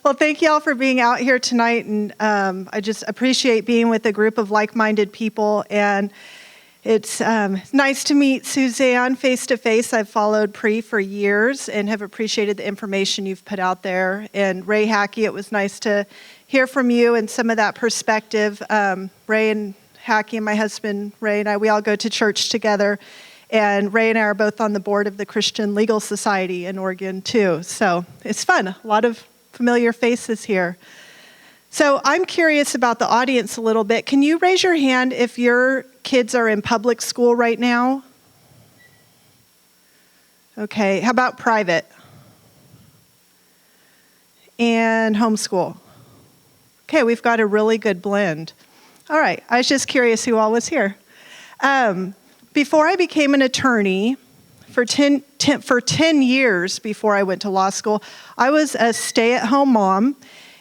Well, thank you all for being out here tonight, and I just appreciate being with a group of like-minded people, and it's nice to meet Suzanne face-to-face. I've followed PRIE for years and have appreciated the information you've put out there. And Ray Hackey, it was nice to hear from you and some of that perspective. Ray and Hackey and my husband, Ray, and I, we all go to church together, and Ray and I are both on the board of the Christian Legal Society in Oregon, too. So it's fun, a lot of familiar faces here. So I'm curious about the audience a little bit. Can you raise your hand if your kids are in public school right now? Okay, how about private? And homeschool? Okay, we've got a really good blend. All right, I was just curious who all was here. Before I became an attorney, for 10 years before I went to law school, I was a stay-at-home mom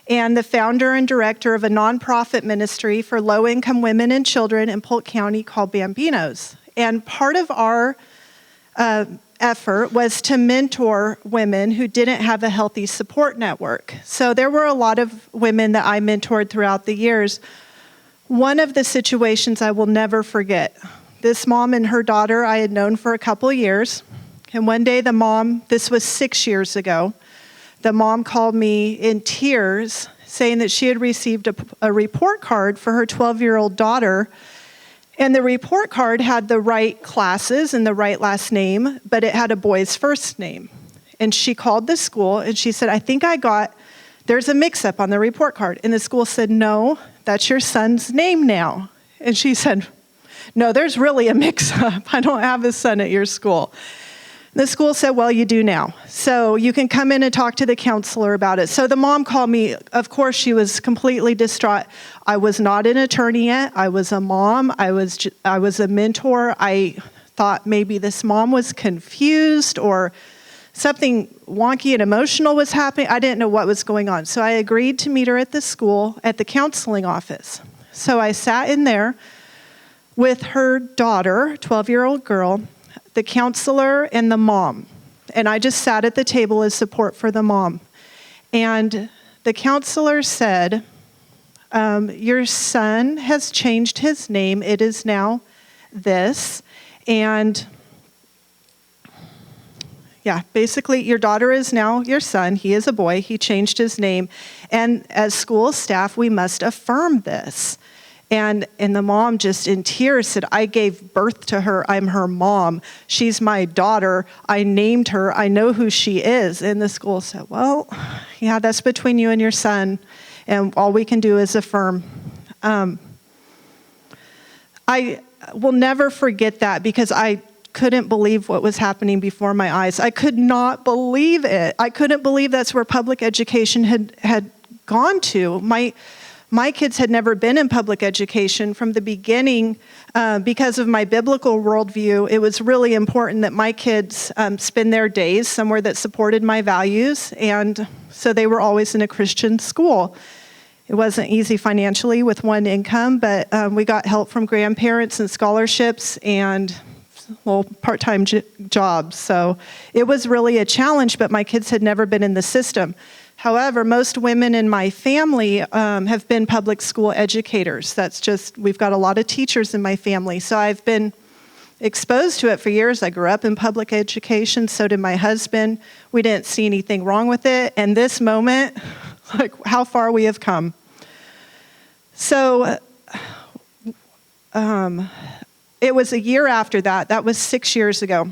and the founder and director of a nonprofit ministry for low-income women and children in Polk County called Bambinos. And part of our effort was to mentor women who didn't have a healthy support network. So there were a lot of women that I mentored throughout the years. One of the situations I will never forget, this mom and her daughter I had known for a couple of years. And one day the mom, this was 6 years ago, the mom called me in tears saying that she had received a report card for her 12-year-old daughter. And the report card had the right classes and the right last name, but it had a boy's first name. And she called the school and she said, I think there's a mix-up on the report card. And the school said, no, that's your son's name now. And she said, no, there's really a mix-up. I don't have a son at your school. The school said, well, you do now. So you can come in and talk to the counselor about it. So the mom called me. Of course, she was completely distraught. I was not an attorney yet. I was a mom. I was a mentor. I thought maybe this mom was confused or something wonky and emotional was happening. I didn't know what was going on. So I agreed to meet her at the school at the counseling office. So I sat in there with her daughter, 12-year-old girl, the counselor, and the mom. And I just sat at the table as support for the mom. And the counselor said, your son has changed his name. It is now this. And yeah, basically your daughter is now your son. He is a boy. He changed his name. And as school staff, we must affirm this. And the mom, just in tears, said, I gave birth to her. I'm her mom. She's my daughter. I named her. I know who she is. And the school said, well, yeah, that's between you and your son. And all we can do is affirm. I will never forget that because I couldn't believe what was happening before my eyes. I could not believe it. I couldn't believe that's where public education had gone to. My kids had never been in public education from the beginning. Because of my biblical worldview, it was really important that my kids spend their days somewhere that supported my values, and so they were always in a Christian school. It wasn't easy financially with one income, but we got help from grandparents and scholarships and part-time jobs. So it was really a challenge, but my kids had never been in the system. However, most women in my family have been public school educators. We've got a lot of teachers in my family. So I've been exposed to it for years. I grew up in public education, so did my husband. We didn't see anything wrong with it. And this moment, like how far we have come. So it was a year after that. That was 6 years ago.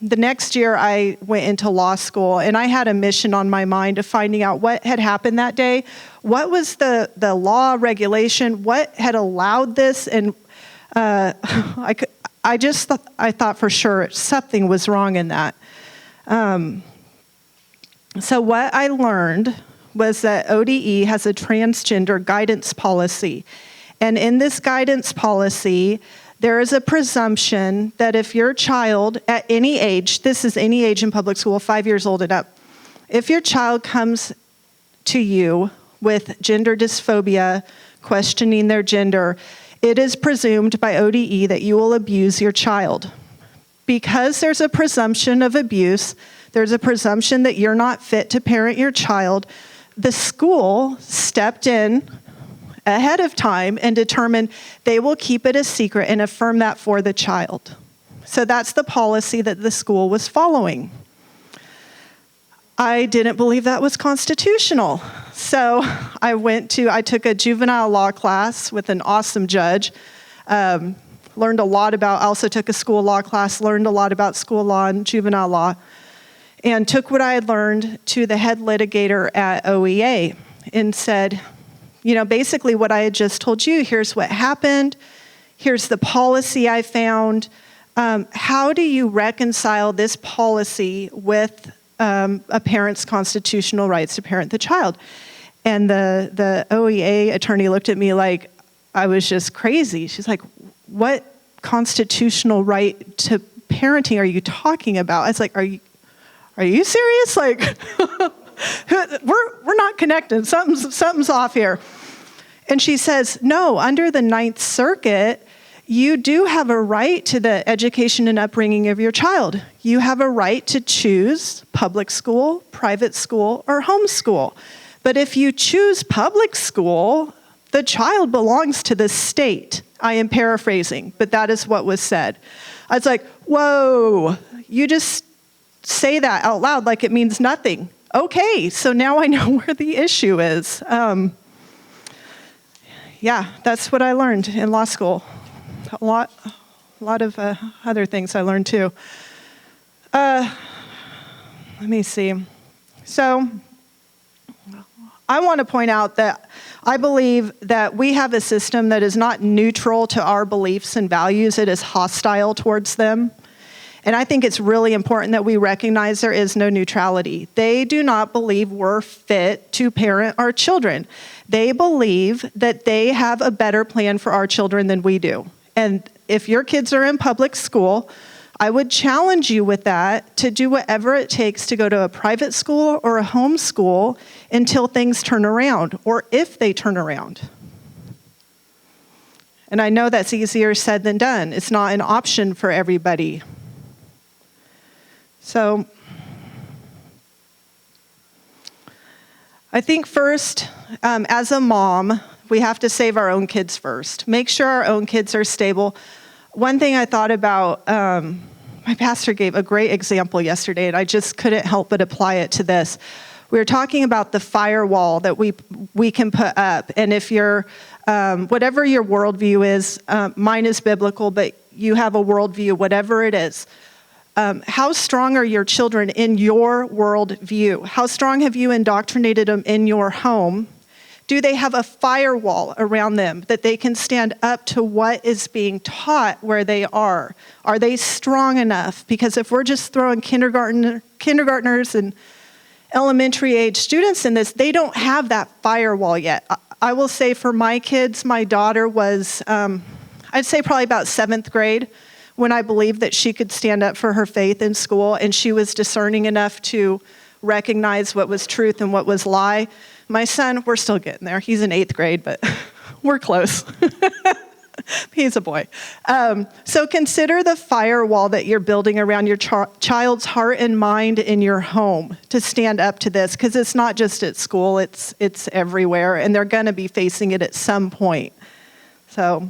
The next year, I went into law school, and I had a mission on my mind of finding out what had happened that day. What was the law, regulation? What had allowed this? And I thought for sure something was wrong in that. So what I learned was that ODE has a transgender guidance policy. And in this guidance policy, there is a presumption that if your child at any age, this is any age in public school, 5 years old and up, if your child comes to you with gender dysphoria, questioning their gender, it is presumed by ODE that you will abuse your child. Because there's a presumption of abuse, there's a presumption that you're not fit to parent your child, the school stepped in ahead of time and determined they will keep it a secret and affirm that for the child. So that's the policy that the school was following. I didn't believe that was constitutional. So I took a juvenile law class with an awesome judge, learned a lot about, also took a school law class, learned a lot about school law and juvenile law, and took what I had learned to the head litigator at OEA and said, basically what I had just told you, here's what happened, here's the policy I found. How do you reconcile this policy with a parent's constitutional rights to parent the child? And the OEA attorney looked at me like I was just crazy. She's like, what constitutional right to parenting are you talking about? I was like, are you serious? Like, we're not connected. Something's off here. And she says, no, under the Ninth Circuit, you do have a right to the education and upbringing of your child. You have a right to choose public school, private school, or homeschool. But if you choose public school, the child belongs to the state. I am paraphrasing, but that is what was said. I was like, whoa, you just say that out loud like it means nothing. Okay, so now I know where the issue is. Yeah, that's what I learned in law school. A lot of other things I learned too. Let me see. So I want to point out that I believe that we have a system that is not neutral to our beliefs and values. It is hostile towards them. And I think it's really important that we recognize there is no neutrality. They do not believe we're fit to parent our children. They believe that they have a better plan for our children than we do. And if your kids are in public school, I would challenge you with that to do whatever it takes to go to a private school or a home school until things turn around, or if they turn around. And I know that's easier said than done. It's not an option for everybody. So I think first, as a mom, we have to save our own kids first. Make sure our own kids are stable. One thing I thought about, my pastor gave a great example yesterday, and I just couldn't help but apply it to this. We were talking about the firewall that we can put up, and if you're, whatever your worldview is, mine is biblical, but you have a worldview, whatever it is. How strong are your children in your worldview? How strong have you indoctrinated them in your home? Do they have a firewall around them that they can stand up to what is being taught where they are? Are they strong enough? Because if we're just throwing kindergartners and elementary age students in this, they don't have that firewall yet. I will say for my kids, my daughter was, I'd say probably about 7th grade when I believed that she could stand up for her faith in school, and she was discerning enough to recognize what was truth and what was lie. My son, we're still getting there. He's in 8th grade, but we're close. He's a boy. So consider the firewall that you're building around your child's heart and mind in your home to stand up to this, because it's not just at school, it's everywhere, and they're going to be facing it at some point. So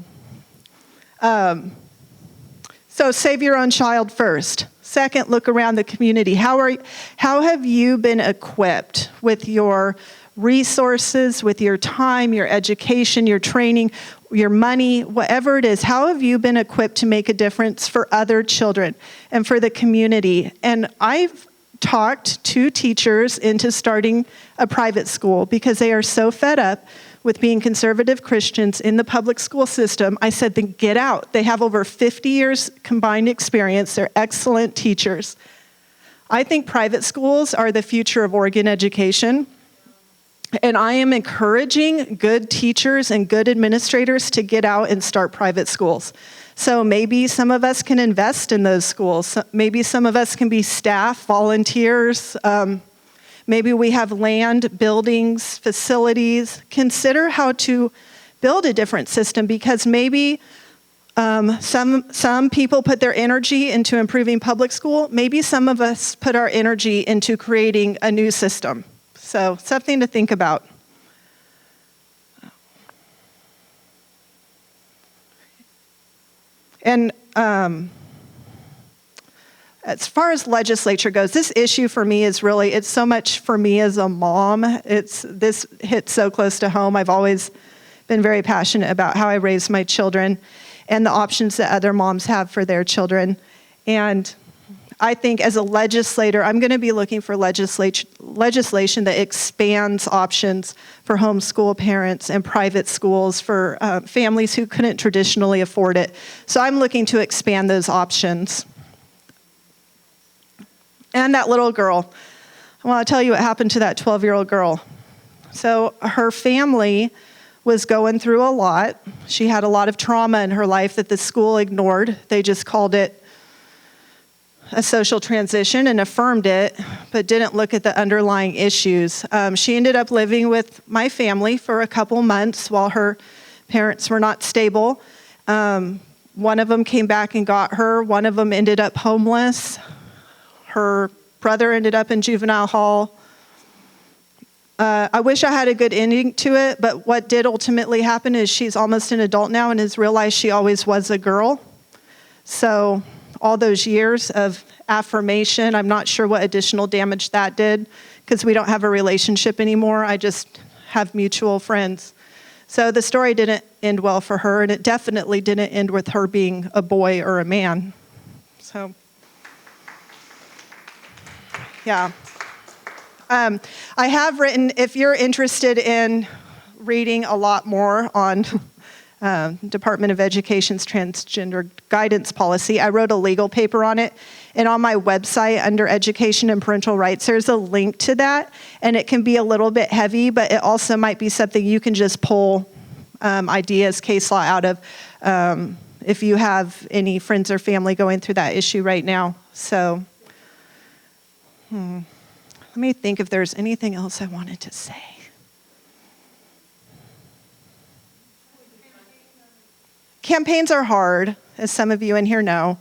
save your own child first. Second, look around the community. How have you been equipped with your resources, with your time, your education, your training, your money, whatever it is? How have you been equipped to make a difference for other children and for the community? And I've talked to teachers into starting a private school because they are so fed up with being conservative Christians in the public school system. I said, then get out. They have over 50 years combined experience. They're excellent teachers. I think private schools are the future of Oregon education. And I am encouraging good teachers and good administrators to get out and start private schools. So maybe some of us can invest in those schools. Maybe some of us can be staff, volunteers. Maybe we have land, buildings, facilities. Consider how to build a different system, because maybe some people put their energy into improving public school. Maybe some of us put our energy into creating a new system. So something to think about. And as far as legislature goes, this issue for me is really, it's so much for me as a mom. This hits so close to home. I've always been very passionate about how I raise my children and the options that other moms have for their children. And I think as a legislator, I'm going to be looking for legislation that expands options for homeschool parents and private schools for families who couldn't traditionally afford it. So I'm looking to expand those options. And that little girl, I want to tell you what happened to that 12-year-old girl. So her family was going through a lot. She had a lot of trauma in her life that the school ignored. They just called it a social transition and affirmed it, but didn't look at the underlying issues. She ended up living with my family for a couple months while her parents were not stable. One of them came back and got her. One of them ended up homeless. Her brother ended up in juvenile hall. I wish I had a good ending to it, but what did ultimately happen is she's almost an adult now and has realized she always was a girl. So all those years of affirmation, I'm not sure what additional damage that did because we don't have a relationship anymore. I just have mutual friends. So the story didn't end well for her, and it definitely didn't end with her being a boy or a man. So, yeah. I have written, if you're interested in reading a lot more on Department of Education's transgender guidance policy, I wrote a legal paper on it. And on my website under Education and Parental Rights, there's a link to that. And it can be a little bit heavy, but it also might be something you can just pull ideas, case law out of if you have any friends or family going through that issue right now. So, let me think if there's anything else I wanted to say. Campaigns are hard, as some of you in here know.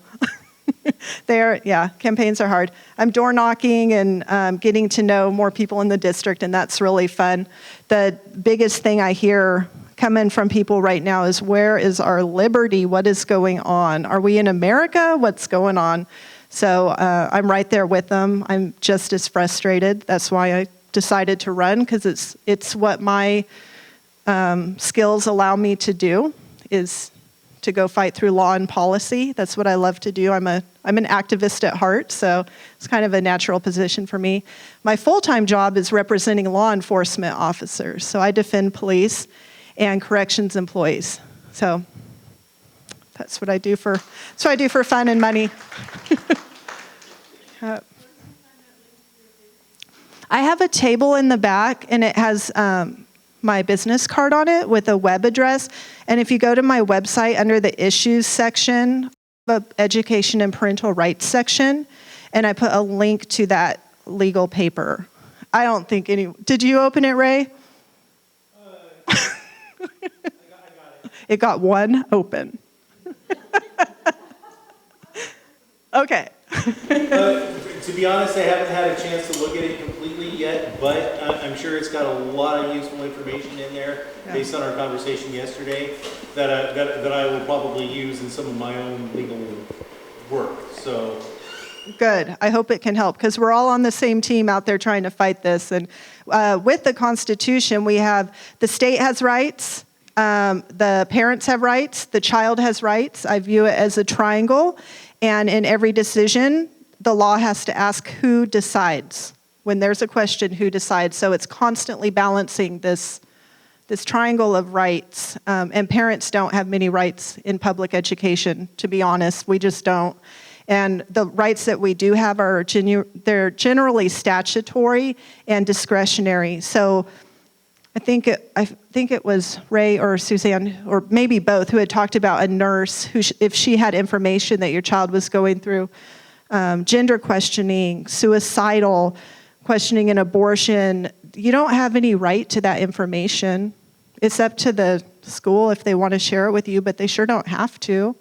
Campaigns are hard. I'm door knocking and getting to know more people in the district, and that's really fun. The biggest thing I hear coming from people right now is, where is our liberty? What is going on? Are we in America? What's going on? So I'm right there with them. I'm just as frustrated. That's why I decided to run, because it's what my skills allow me to do, is to go fight through law and policy. That's what I love to do. I'm an activist at heart, so it's kind of a natural position for me. My full-time job is representing law enforcement officers. So I defend police and corrections employees. So that's what I do for fun and money. I have a table in the back, and it has my business card on it with a web address. And if you go to my website under the issues section, the education and parental rights section, and I put a link to that legal paper. I don't think did you open it, Ray? I got it. It got one open. Okay. To be honest, I haven't had a chance to look at it completely yet, but I'm sure it's got a lot of useful information in there based on our conversation yesterday that I will probably use in some of my own legal work. So good. I hope it can help, because we're all on the same team out there trying to fight this. And with the Constitution, we have the state has rights, the parents have rights, the child has rights. I view it as a triangle. And in every decision, the law has to ask who decides. When there's a question, who decides? So it's constantly balancing this triangle of rights. And parents don't have many rights in public education, to be honest. We just don't. And the rights that we do have are they're generally statutory and discretionary. So I think it was Ray or Suzanne, or maybe both, who had talked about a nurse who, if she had information that your child was going through gender questioning, suicidal, questioning an abortion, you don't have any right to that information. It's up to the school if they want to share it with you, but they sure don't have to.